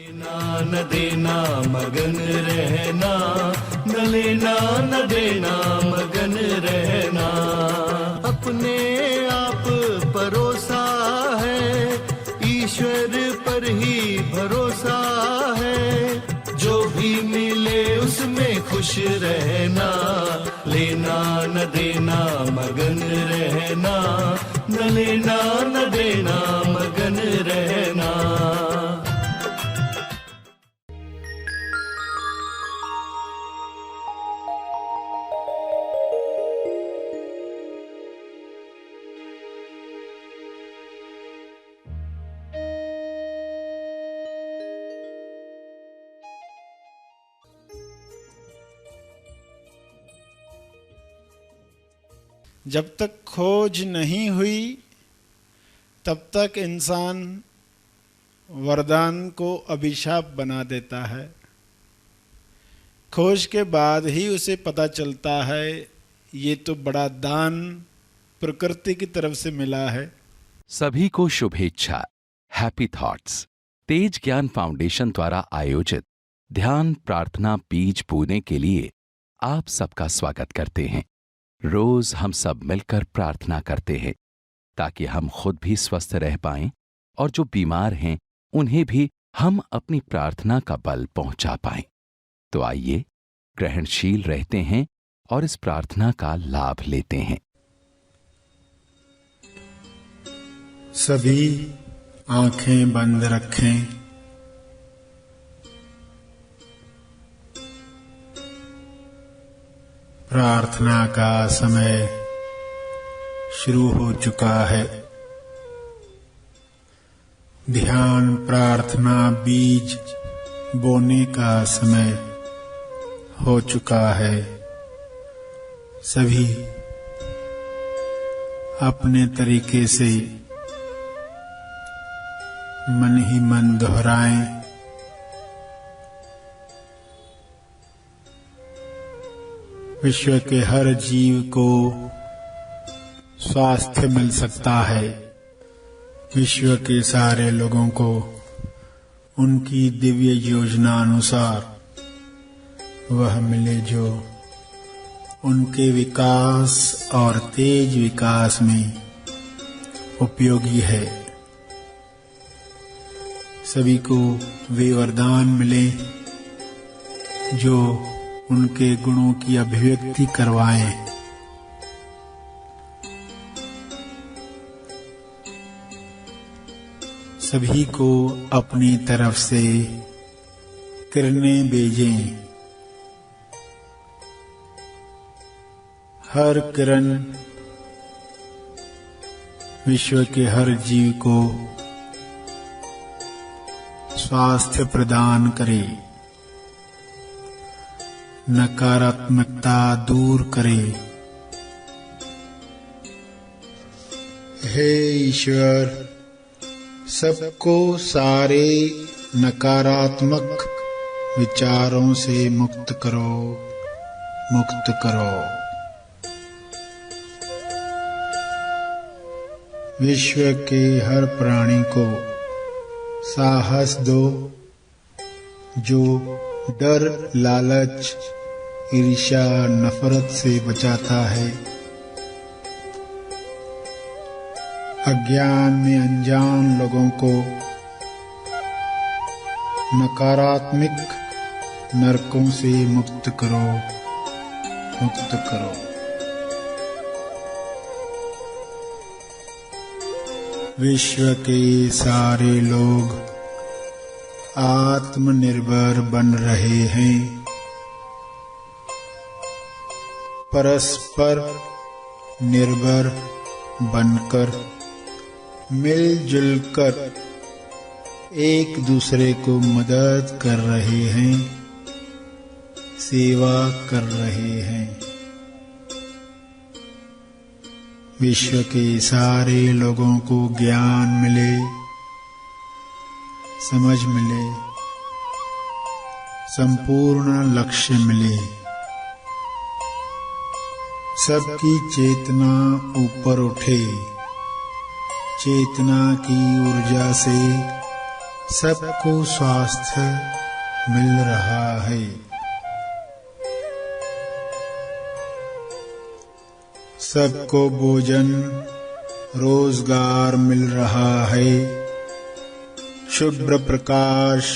लेना न देना मगन रहना, न लेना न देना मगन रहना। अपने आप परोसा है, ईश्वर पर ही भरोसा है। जो भी मिले उसमें खुश रहना, लेना न देना मगन रहना, न लेना न देना मगन रहना। जब तक खोज नहीं हुई तब तक इंसान वरदान को अभिशाप बना देता है। खोज के बाद ही उसे पता चलता है ये तो बड़ा दान प्रकृति की तरफ से मिला है। सभी को शुभेच्छा। हैप्पी थॉट्स तेज ज्ञान फाउंडेशन द्वारा आयोजित ध्यान प्रार्थना बीज बोने के लिए आप सबका स्वागत करते हैं। रोज हम सब मिलकर प्रार्थना करते हैं ताकि हम खुद भी स्वस्थ रह पाएं और जो बीमार हैं उन्हें भी हम अपनी प्रार्थना का बल पहुंचा पाएं। तो आइए ग्रहणशील रहते हैं और इस प्रार्थना का लाभ लेते हैं। सभी आंखें बंद रखें। प्रार्थना का समय शुरू हो चुका है। ध्यान प्रार्थना बीज बोने का समय हो चुका है। सभी अपने तरीके से मन ही मन दोहराएं, विश्व के हर जीव को स्वास्थ्य मिल सकता है। विश्व के सारे लोगों को उनकी दिव्य योजना अनुसार वह मिले जो उनके विकास और तेज विकास में उपयोगी है। सभी को वे वरदान मिले जो उनके गुणों की अभिव्यक्ति करवाएं। सभी को अपनी तरफ से किरणें भेजें। हर किरण विश्व के हर जीव को स्वास्थ्य प्रदान करे, नकारात्मकता दूर करे। हे ईश्वर, सबको सारे नकारात्मक विचारों से मुक्त करो, मुक्त करो। विश्व के हर प्राणी को साहस दो जो डर, लालच, ईर्ष्या, नफरत से बचाता है। अज्ञान में अनजान लोगों को नकारात्मक नरकों से मुक्त करो, मुक्त करो। विश्व के सारे लोग आत्मनिर्भर बन रहे हैं। परस्पर निर्भर बनकर मिलजुल कर एक दूसरे को मदद कर रहे हैं, सेवा कर रहे हैं। विश्व के सारे लोगों को ज्ञान मिले, समझ मिले, संपूर्ण लक्ष्य मिले। सबकी चेतना ऊपर उठे। चेतना की ऊर्जा से सबको स्वास्थ्य मिल रहा है। सबको भोजन रोजगार मिल रहा है। शुभ्र प्रकाश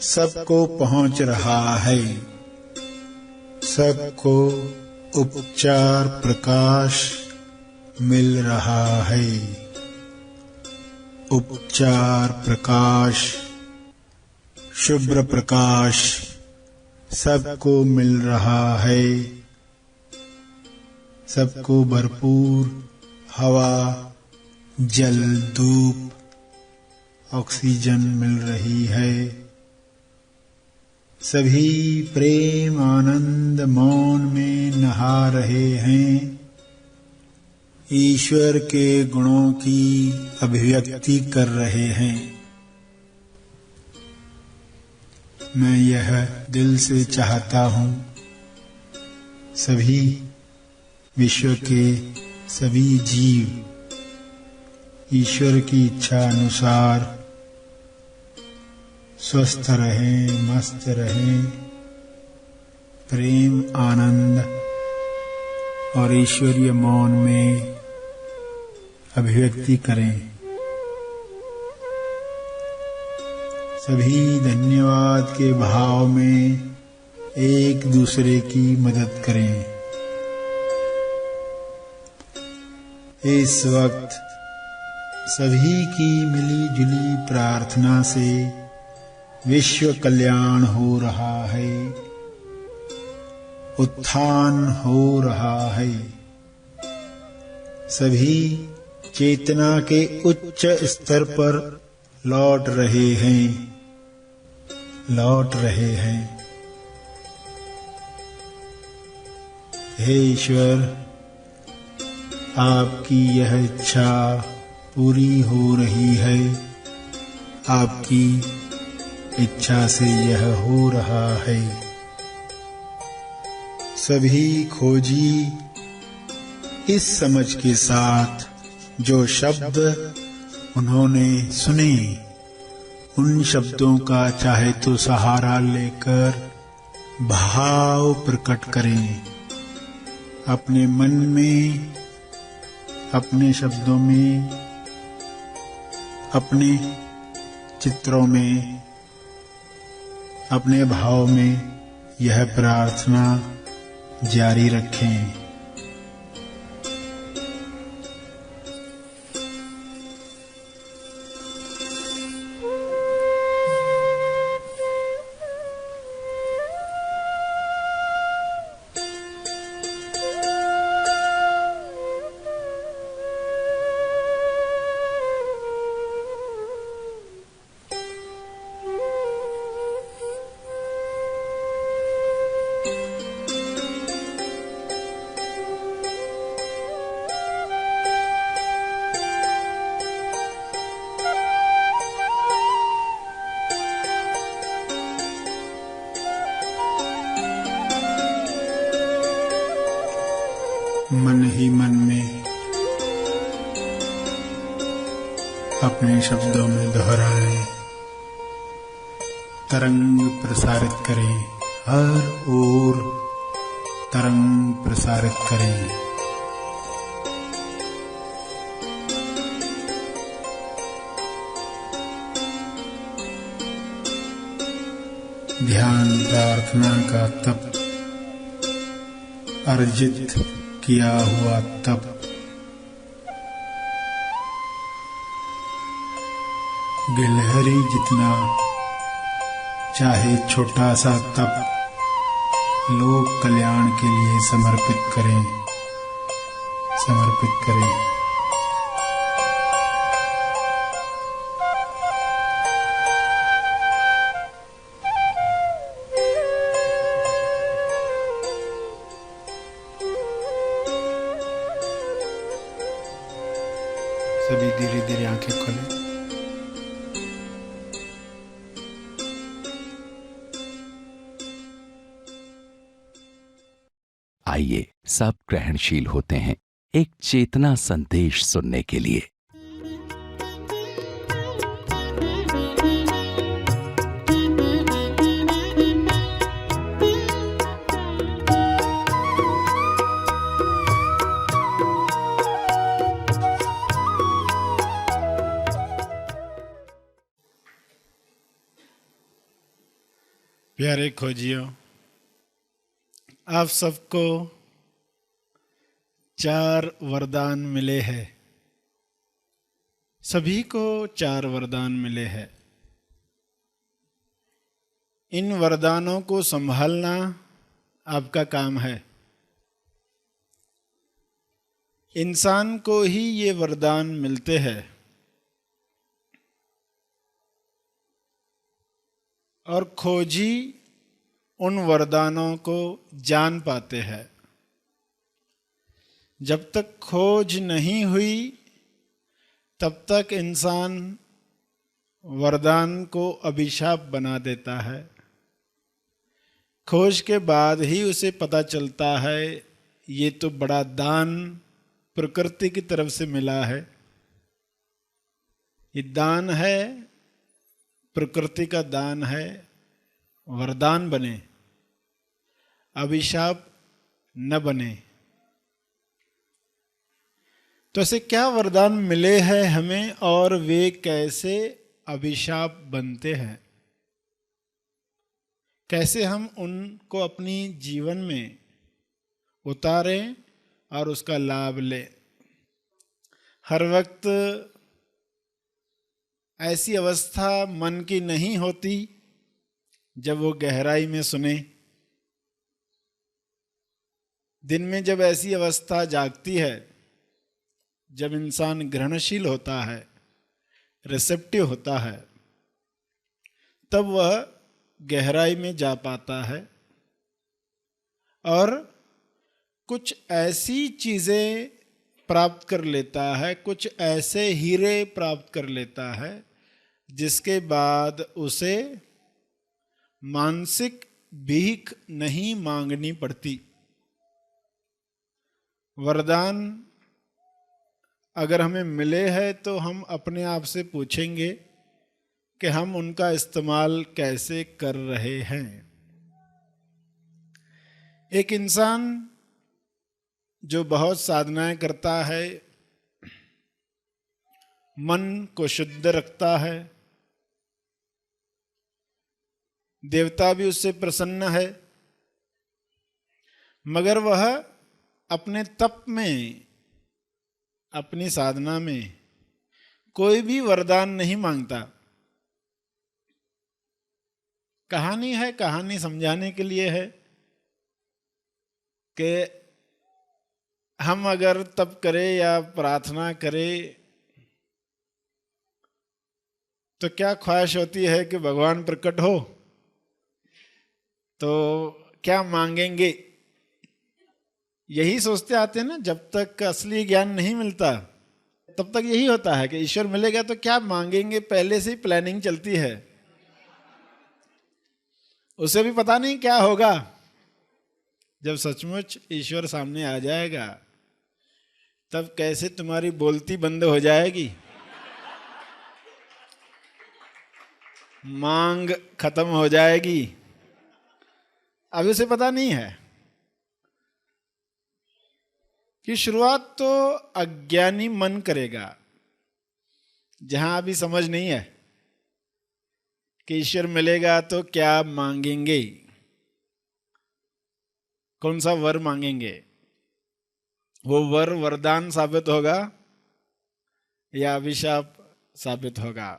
सबको पहुंच रहा है। सबको उपचार प्रकाश मिल रहा है। उपचार प्रकाश, शुभ्र प्रकाश सबको मिल रहा है। सबको भरपूर हवा, जल, धूप, ऑक्सीजन मिल रही है। सभी प्रेम आनंद मौन में नहा रहे हैं। ईश्वर के गुणों की अभिव्यक्ति कर रहे हैं। मैं यह दिल से चाहता हूँ, सभी विश्व के सभी जीव ईश्वर की इच्छा अनुसार स्वस्थ रहें, मस्त रहें, प्रेम आनंद और ईश्वरीय मौन में अभिव्यक्ति करें। सभी धन्यवाद के भाव में एक दूसरे की मदद करें। इस वक्त सभी की मिली जुली प्रार्थना से विश्व कल्याण हो रहा है, उत्थान हो रहा है। सभी चेतना के उच्च स्तर पर लौट रहे हैं, लौट रहे हैं। हे ईश्वर, आपकी यह इच्छा पूरी हो रही है। आपकी इच्छा से यह हो रहा है। सभी खोजी इस समझ के साथ जो शब्द उन्होंने सुने, उन शब्दों का चाहे तो सहारा लेकर भाव प्रकट करें। अपने मन में, अपने शब्दों में, अपने चित्रों में, अपने भाव में यह प्रार्थना जारी रखें। मन ही मन में अपने शब्दों में दोहराएं, तरंग प्रसारित करें, हर ओर तरंग प्रसारित करें। ध्यान प्रार्थना का तप, अर्जित किया हुआ तप, गिलहरी जितना चाहे छोटा सा तप लोक कल्याण के लिए समर्पित करें, समर्पित करें। सभी धीरे धीरे आंखें खोलें। आइए सब ग्रहणशील होते हैं एक चेतना संदेश सुनने के लिए। प्यारे खोजियों, आप सबको 4 वरदान मिले हैं। सभी को 4 वरदान मिले हैं। इन वरदानों को संभालना आपका काम है। इंसान को ही ये वरदान मिलते हैं और खोजी उन वरदानों को जान पाते हैं। जब तक खोज नहीं हुई तब तक इंसान वरदान को अभिशाप बना देता है। खोज के बाद ही उसे पता चलता है ये तो बड़ा दान प्रकृति की तरफ से मिला है। ये दान है, प्रकृति का दान है, वरदान बने, अभिशाप न बने। तो ऐसे क्या वरदान मिले हैं हमें और वे कैसे अभिशाप बनते हैं? कैसे हम उनको अपनी जीवन में उतारें और उसका लाभ लें? हर वक्त ऐसी अवस्था मन की नहीं होती जब वो गहराई में सुने। दिन में जब ऐसी अवस्था जागती है, जब इंसान ग्रहणशील होता है, रिसेप्टिव होता है, तब वह गहराई में जा पाता है और कुछ ऐसी चीजें प्राप्त कर लेता है, कुछ ऐसे हीरे प्राप्त कर लेता है जिसके बाद उसे मानसिक भीख नहीं मांगनी पड़ती। वरदान अगर हमें मिले हैं तो हम अपने आप से पूछेंगे कि हम उनका इस्तेमाल कैसे कर रहे हैं। एक इंसान जो बहुत साधनाएं करता है, मन को शुद्ध रखता है, देवता भी उससे प्रसन्न है, मगर वह अपने तप में, अपनी साधना में कोई भी वरदान नहीं मांगता। कहानी है, कहानी समझाने के लिए है कि हम अगर तप करें या प्रार्थना करें तो क्या ख्वाहिश होती है कि भगवान प्रकट हो, तो क्या मांगेंगे, यही सोचते आते हैं ना। जब तक असली ज्ञान नहीं मिलता तब तक यही होता है कि ईश्वर मिलेगा तो क्या मांगेंगे, पहले से ही प्लानिंग चलती है। उसे भी पता नहीं क्या होगा। जब सचमुच ईश्वर सामने आ जाएगा तब कैसे तुम्हारी बोलती बंद हो जाएगी, मांग खत्म हो जाएगी। अभी उसे पता नहीं है कि शुरुआत तो अज्ञानी मन करेगा, जहां अभी समझ नहीं है कि ईश्वर मिलेगा तो क्या मांगेंगे, कौन सा वर मांगेंगे। वो वर वरदान साबित होगा या अभिशाप साबित होगा।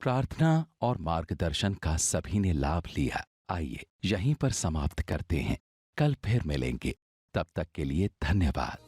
प्रार्थना और मार्गदर्शन का सभी ने लाभ लिया। आइए यहीं पर समाप्त करते हैं। कल फिर मिलेंगे। तब तक के लिए धन्यवाद।